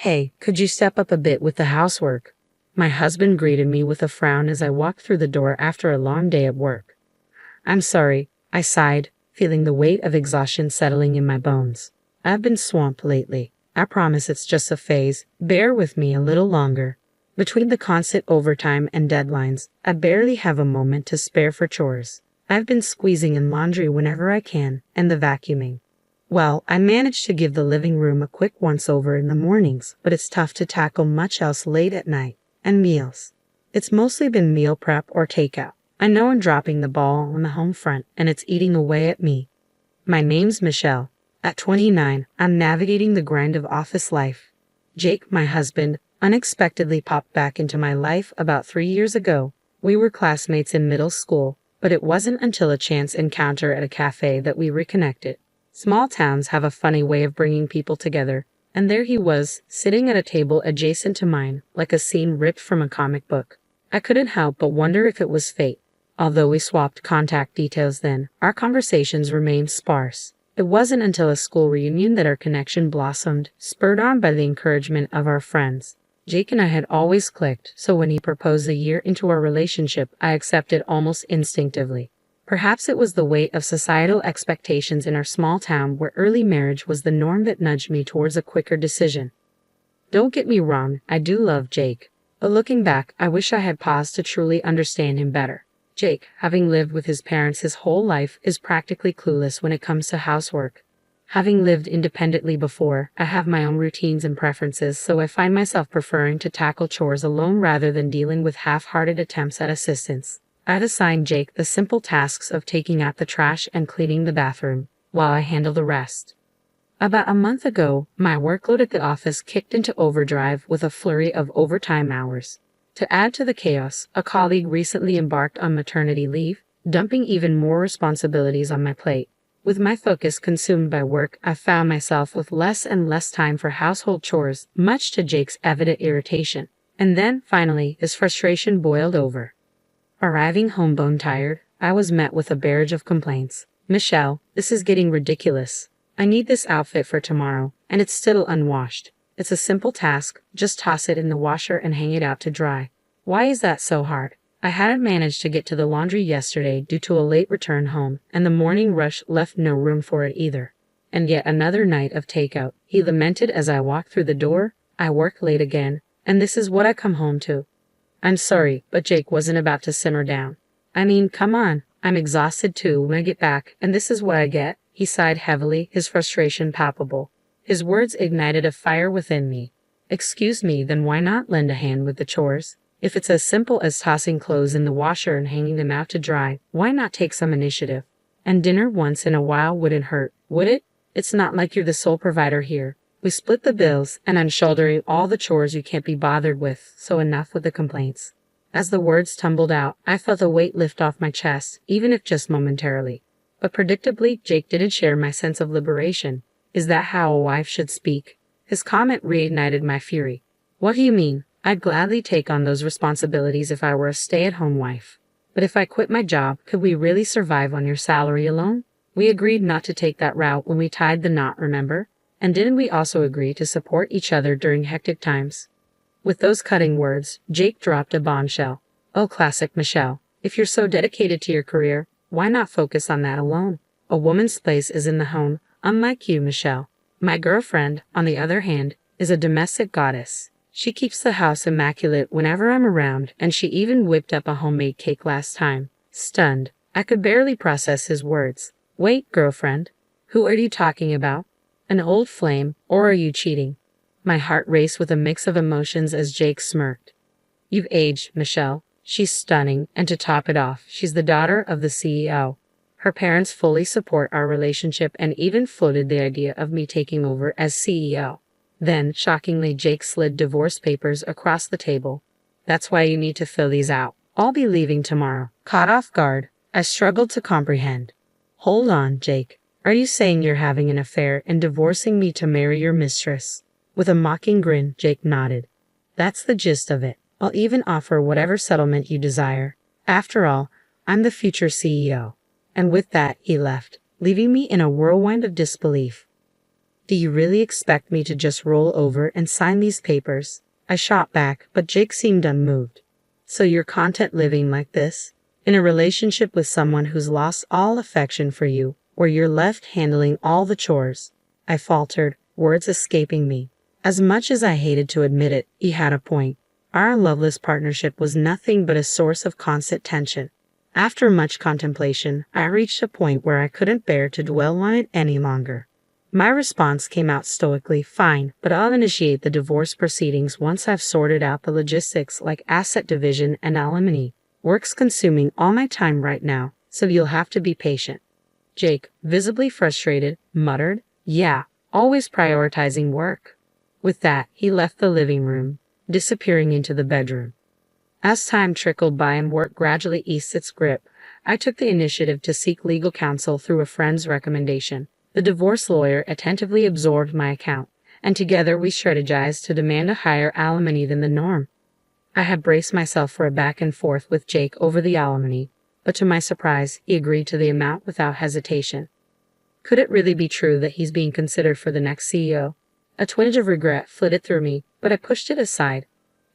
Hey, could you step up a bit with the housework? My husband greeted me with a frown as I walked through the door after a long day at work. I'm sorry, I sighed, feeling the weight of exhaustion settling in my bones. I've been swamped lately. I promise it's just a phase. Bear with me a little longer. Between the constant overtime and deadlines, I barely have a moment to spare for chores. I've been squeezing in laundry whenever I can, and the vacuuming. Well, I manage to give the living room a quick once-over in the mornings, but it's tough to tackle much else late at night. And meals. It's mostly been meal prep or takeout. I know I'm dropping the ball on the home front, and it's eating away at me. My name's Michelle. At 29, I'm navigating the grind of office life. Jake, my husband, unexpectedly popped back into my life about 3 years ago. We were classmates in middle school, but it wasn't until a chance encounter at a cafe that we reconnected. Small towns have a funny way of bringing people together, and there he was, sitting at a table adjacent to mine, like a scene ripped from a comic book. I couldn't help but wonder if it was fate. Although we swapped contact details then, our conversations remained sparse. It wasn't until a school reunion that our connection blossomed, spurred on by the encouragement of our friends. Jake and I had always clicked, so when he proposed a year into our relationship, I accepted almost instinctively. Perhaps it was the weight of societal expectations in our small town where early marriage was the norm that nudged me towards a quicker decision. Don't get me wrong, I do love Jake. But looking back, I wish I had paused to truly understand him better. Jake, having lived with his parents his whole life, is practically clueless when it comes to housework. Having lived independently before, I have my own routines and preferences, so I find myself preferring to tackle chores alone rather than dealing with half-hearted attempts at assistance. I'd assigned Jake the simple tasks of taking out the trash and cleaning the bathroom, while I handle the rest. About a month ago, my workload at the office kicked into overdrive with a flurry of overtime hours. To add to the chaos, a colleague recently embarked on maternity leave, dumping even more responsibilities on my plate. With my focus consumed by work, I found myself with less and less time for household chores, much to Jake's evident irritation. And then, finally, his frustration boiled over. Arriving home bone-tired, I was met with a barrage of complaints. Michelle, this is getting ridiculous. I need this outfit for tomorrow, and it's still unwashed. It's a simple task, just toss it in the washer and hang it out to dry. Why is that so hard? I hadn't managed to get to the laundry yesterday due to a late return home, and the morning rush left no room for it either. And yet another night of takeout, he lamented as I walked through the door. I work late again, and this is what I come home to. I'm sorry, but Jake wasn't about to simmer down. I mean, come on, I'm exhausted too when I get back, and this is what I get. He sighed heavily, his frustration palpable. His words ignited a fire within me. Excuse me, then why not lend a hand with the chores? If it's as simple as tossing clothes in the washer and hanging them out to dry, why not take some initiative? And dinner once in a while wouldn't hurt, would it? It's not like you're the sole provider here. We split the bills, and I'm shouldering all the chores you can't be bothered with, so enough with the complaints. As the words tumbled out, I felt a weight lift off my chest, even if just momentarily. But predictably, Jake didn't share my sense of liberation. Is that how a wife should speak? His comment reignited my fury. What do you mean? I'd gladly take on those responsibilities if I were a stay-at-home wife. But if I quit my job, could we really survive on your salary alone? We agreed not to take that route when we tied the knot, remember? And didn't we also agree to support each other during hectic times? With those cutting words, Jake dropped a bombshell. Oh, classic Michelle. If you're so dedicated to your career, why not focus on that alone? A woman's place is in the home, unlike you, Michelle. My girlfriend, on the other hand, is a domestic goddess. She keeps the house immaculate whenever I'm around, and she even whipped up a homemade cake last time. Stunned, I could barely process his words. Wait, girlfriend. Who are you talking about? An old flame, or are you cheating? My heart raced with a mix of emotions as Jake smirked. You've aged, Michelle. She's stunning, and to top it off, she's the daughter of the CEO. Her parents fully support our relationship and even floated the idea of me taking over as CEO. Then, shockingly, Jake slid divorce papers across the table. That's why you need to fill these out. I'll be leaving tomorrow. Caught off guard, I struggled to comprehend. Hold on, Jake. Are you saying you're having an affair and divorcing me to marry your mistress? With a mocking grin, Jake nodded. That's the gist of it. I'll even offer whatever settlement you desire. After all, I'm the future CEO. And with that, he left, leaving me in a whirlwind of disbelief. Do you really expect me to just roll over and sign these papers? I shot back, but Jake seemed unmoved. So you're content living like this? In a relationship with someone who's lost all affection for you, where you're left handling all the chores? I faltered, words escaping me. As much as I hated to admit it, he had a point. Our loveless partnership was nothing but a source of constant tension. After much contemplation, I reached a point where I couldn't bear to dwell on it any longer. My response came out stoically, fine, but I'll initiate the divorce proceedings once I've sorted out the logistics like asset division and alimony. Work's consuming all my time right now, so you'll have to be patient. Jake, visibly frustrated, muttered, yeah, always prioritizing work. With that, he left the living room, disappearing into the bedroom. As time trickled by and work gradually eased its grip, I took the initiative to seek legal counsel through a friend's recommendation. The divorce lawyer attentively absorbed my account, and together we strategized to demand a higher alimony than the norm. I had braced myself for a back and forth with Jake over the alimony, but to my surprise, he agreed to the amount without hesitation. Could it really be true that he's being considered for the next CEO? A twinge of regret flitted through me, but I pushed it aside.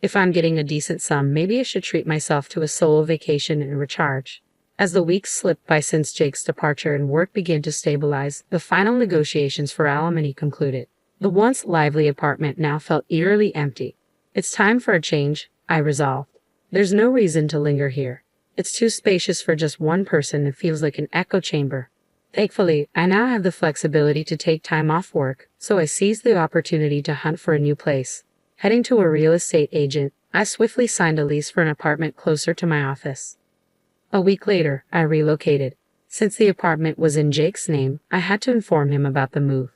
If I'm getting a decent sum, maybe I should treat myself to a solo vacation and recharge. As the weeks slipped by since Jake's departure and work began to stabilize, the final negotiations for alimony concluded. The once lively apartment now felt eerily empty. It's time for a change, I resolved. There's no reason to linger here. It's too spacious for just one person and feels like an echo chamber. Thankfully, I now have the flexibility to take time off work, so I seized the opportunity to hunt for a new place. Heading to a real estate agent, I swiftly signed a lease for an apartment closer to my office. A week later, I relocated. Since the apartment was in Jake's name, I had to inform him about the move.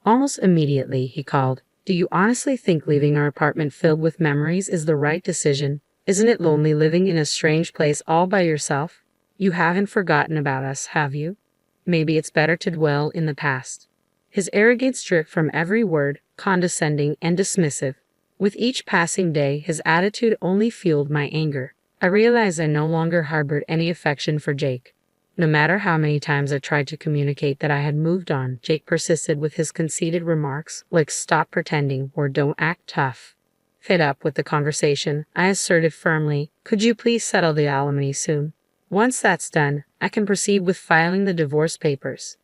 Almost immediately, he called. Do you honestly think leaving our apartment filled with memories is the right decision? Isn't it lonely living in a strange place all by yourself? You haven't forgotten about us, have you? Maybe it's better to dwell in the past. His arrogance dripped from every word, condescending and dismissive. With each passing day, his attitude only fueled my anger. I realized I no longer harbored any affection for Jake. No matter how many times I tried to communicate that I had moved on, Jake persisted with his conceited remarks like stop pretending or don't act tough. Fed up with the conversation, I asserted firmly, could you please settle the alimony soon? Once that's done, I can proceed with filing the divorce papers.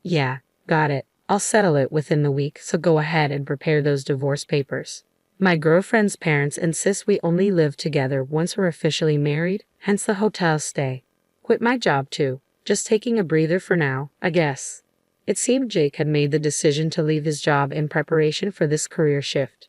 Yeah, got it. I'll settle it within the week, so go ahead and prepare those divorce papers. My girlfriend's parents insist we only live together once we're officially married, hence the hotel stay. Quit my job too. Just taking a breather for now, I guess. It seemed Jake had made the decision to leave his job in preparation for this career shift.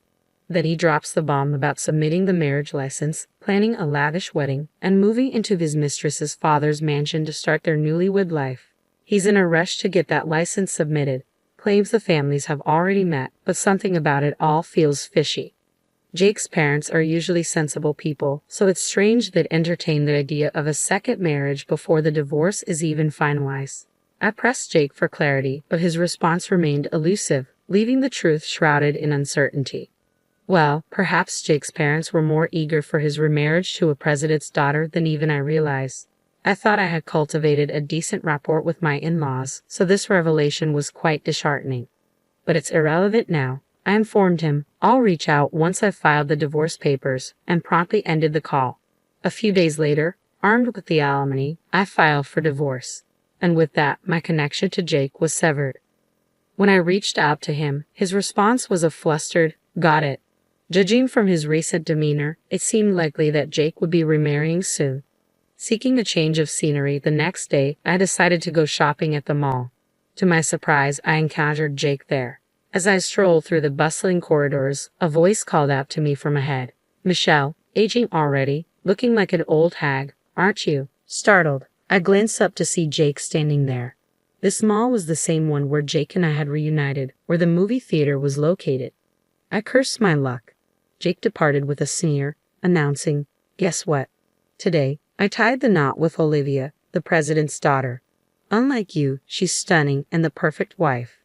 Then he drops the bomb about submitting the marriage license, planning a lavish wedding, and moving into his mistress's father's mansion to start their newlywed life. He's in a rush to get that license submitted, claims the families have already met, but something about it all feels fishy. Jake's parents are usually sensible people, so it's strange they'd entertain the idea of a second marriage before the divorce is even finalized. I pressed Jake for clarity, but his response remained elusive, leaving the truth shrouded in uncertainty. Well, perhaps Jake's parents were more eager for his remarriage to a president's daughter than even I realized. I thought I had cultivated a decent rapport with my in-laws, so this revelation was quite disheartening. But it's irrelevant now. I informed him, I'll reach out once I've filed the divorce papers, and promptly ended the call. A few days later, armed with the alimony, I filed for divorce. And with that, my connection to Jake was severed. When I reached out to him, his response was a flustered, got it. Judging from his recent demeanor, it seemed likely that Jake would be remarrying soon. Seeking a change of scenery the next day, I decided to go shopping at the mall. To my surprise, I encountered Jake there. As I strolled through the bustling corridors, a voice called out to me from ahead. Michelle, aging already, looking like an old hag, aren't you? Startled, I glanced up to see Jake standing there. This mall was the same one where Jake and I had reunited, where the movie theater was located. I cursed my luck. Jake departed with a sneer, announcing, guess what? Today, I tied the knot with Olivia, the president's daughter. Unlike you, she's stunning and the perfect wife.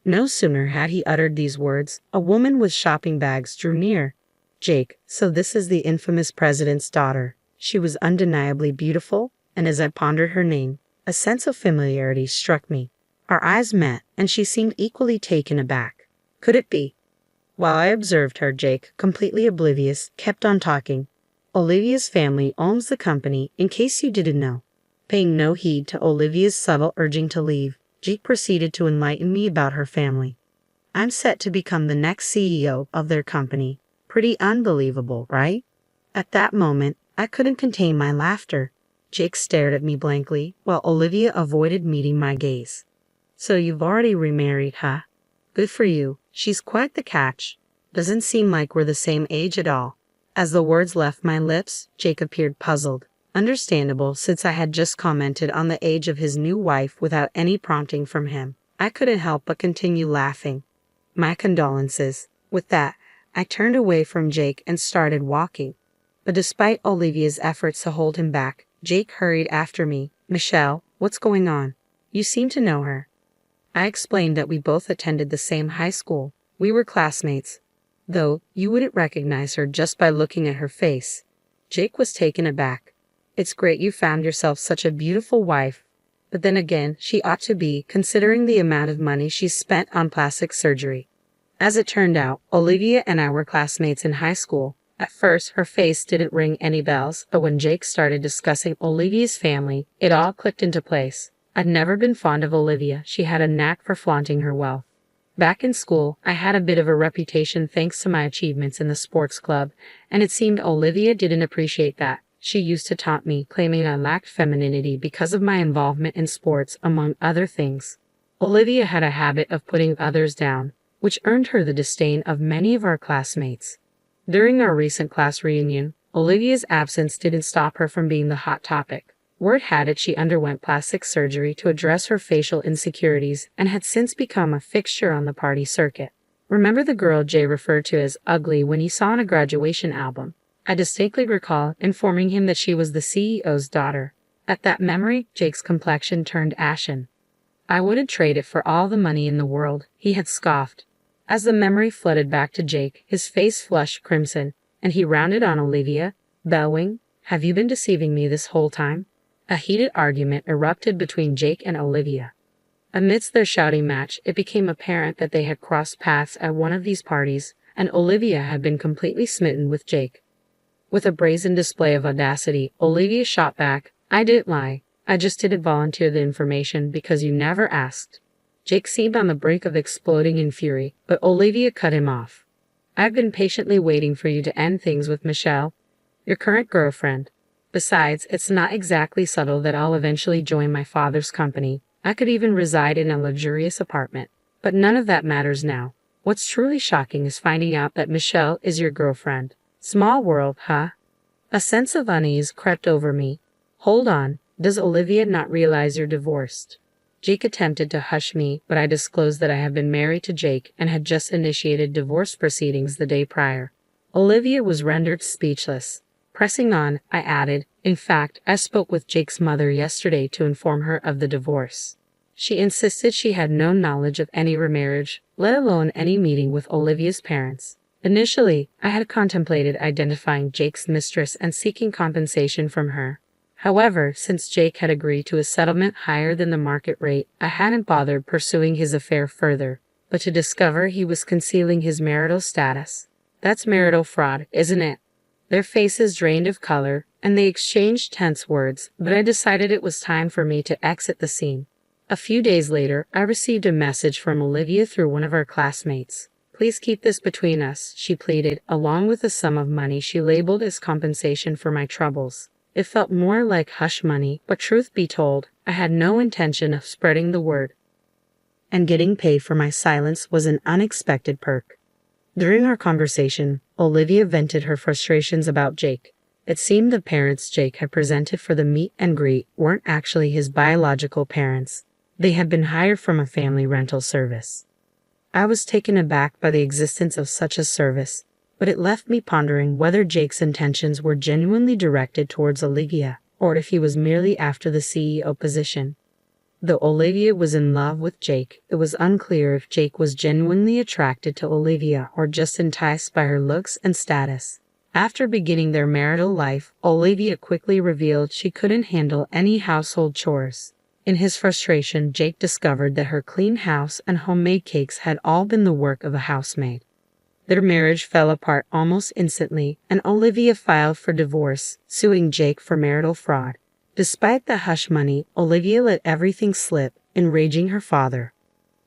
No sooner had he uttered these words, a woman with shopping bags drew near. Jake, so this is the infamous president's daughter. She was undeniably beautiful, and as I pondered her name, a sense of familiarity struck me. Our eyes met, and she seemed equally taken aback. Could it be? While I observed her, Jake, completely oblivious, kept on talking. Olivia's family owns the company, in case you didn't know. Paying no heed to Olivia's subtle urging to leave, Jake proceeded to enlighten me about her family. I'm set to become the next CEO of their company. Pretty unbelievable, right? At that moment, I couldn't contain my laughter. Jake stared at me blankly, while Olivia avoided meeting my gaze. So you've already remarried, huh? Good for you. She's quite the catch. Doesn't seem like we're the same age at all. As the words left my lips, Jake appeared puzzled. Understandable, since I had just commented on the age of his new wife without any prompting from him. I couldn't help but continue laughing. My condolences. With that, I turned away from Jake and started walking. But despite Olivia's efforts to hold him back, Jake hurried after me. Michelle, what's going on? You seem to know her. I explained that we both attended the same high school. We were classmates. Though, you wouldn't recognize her just by looking at her face. Jake was taken aback. It's great you found yourself such a beautiful wife. But then again, she ought to be, considering the amount of money she's spent on plastic surgery. As it turned out, Olivia and I were classmates in high school. At first, her face didn't ring any bells, but when Jake started discussing Olivia's family, it all clicked into place. I'd never been fond of Olivia. She had a knack for flaunting her wealth. Back in school, I had a bit of a reputation thanks to my achievements in the sports club, and it seemed Olivia didn't appreciate that. She used to taunt me, claiming I lacked femininity because of my involvement in sports, among other things. Olivia had a habit of putting others down, which earned her the disdain of many of our classmates. During our recent class reunion, Olivia's absence didn't stop her from being the hot topic. Word had it she underwent plastic surgery to address her facial insecurities and had since become a fixture on the party circuit. Remember the girl Jay referred to as ugly when he saw on a graduation album? I distinctly recall informing him that she was the CEO's daughter. At that memory, Jake's complexion turned ashen. I wouldn't trade it for all the money in the world, he had scoffed. As the memory flooded back to Jake, his face flushed crimson, and he rounded on Olivia, bellowing, "Have you been deceiving me this whole time?" A heated argument erupted between Jake and Olivia. Amidst their shouting match, it became apparent that they had crossed paths at one of these parties, and Olivia had been completely smitten with Jake. With a brazen display of audacity, Olivia shot back, "I didn't lie. I just didn't volunteer the information because you never asked." Jake seemed on the brink of exploding in fury, but Olivia cut him off. "I've been patiently waiting for you to end things with Michelle, your current girlfriend. Besides, it's not exactly subtle that I'll eventually join my father's company. I could even reside in a luxurious apartment. But none of that matters now. What's truly shocking is finding out that Michelle is your girlfriend. Small world, huh?" A sense of unease crept over me. "Hold on, does Olivia not realize you're divorced?" Jake attempted to hush me, but I disclosed that I had been married to Jake and had just initiated divorce proceedings the day prior. Olivia was rendered speechless. Pressing on, I added, "In fact, I spoke with Jake's mother yesterday to inform her of the divorce. She insisted she had no knowledge of any remarriage, let alone any meeting with Olivia's parents. Initially, I had contemplated identifying Jake's mistress and seeking compensation from her. However, since Jake had agreed to a settlement higher than the market rate, I hadn't bothered pursuing his affair further, but to discover he was concealing his marital status. That's marital fraud, isn't it?" Their faces drained of color, and they exchanged tense words, but I decided it was time for me to exit the scene. A few days later, I received a message from Olivia through one of our classmates. "Please keep this between us," she pleaded, along with a sum of money she labeled as compensation for my troubles. It felt more like hush money, but truth be told, I had no intention of spreading the word. And getting paid for my silence was an unexpected perk. During our conversation, Olivia vented her frustrations about Jake. It seemed the parents Jake had presented for the meet and greet weren't actually his biological parents. They had been hired from a family rental service. I was taken aback by the existence of such a service, but it left me pondering whether Jake's intentions were genuinely directed towards Olivia, or if he was merely after the CEO position. Though Olivia was in love with Jake, it was unclear if Jake was genuinely attracted to Olivia or just enticed by her looks and status. After beginning their marital life, Olivia quickly revealed she couldn't handle any household chores. In his frustration, Jake discovered that her clean house and homemade cakes had all been the work of a housemaid. Their marriage fell apart almost instantly, and Olivia filed for divorce, suing Jake for marital fraud. Despite the hush money, Olivia let everything slip, enraging her father.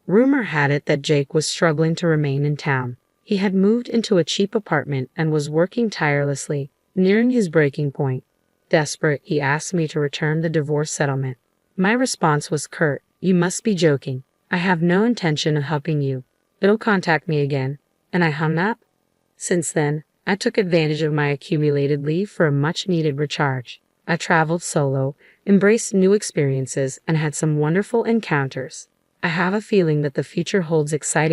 Rumor had it that Jake was struggling to remain in town. He had moved into a cheap apartment and was working tirelessly, nearing his breaking point. Desperate, he asked me to return the divorce settlement. My response was curt, "You must be joking. I have no intention of helping you. Don't contact me again." And I hung up. Since then, I took advantage of my accumulated leave for a much-needed recharge. I traveled solo, embraced new experiences, and had some wonderful encounters. I have a feeling that the future holds exciting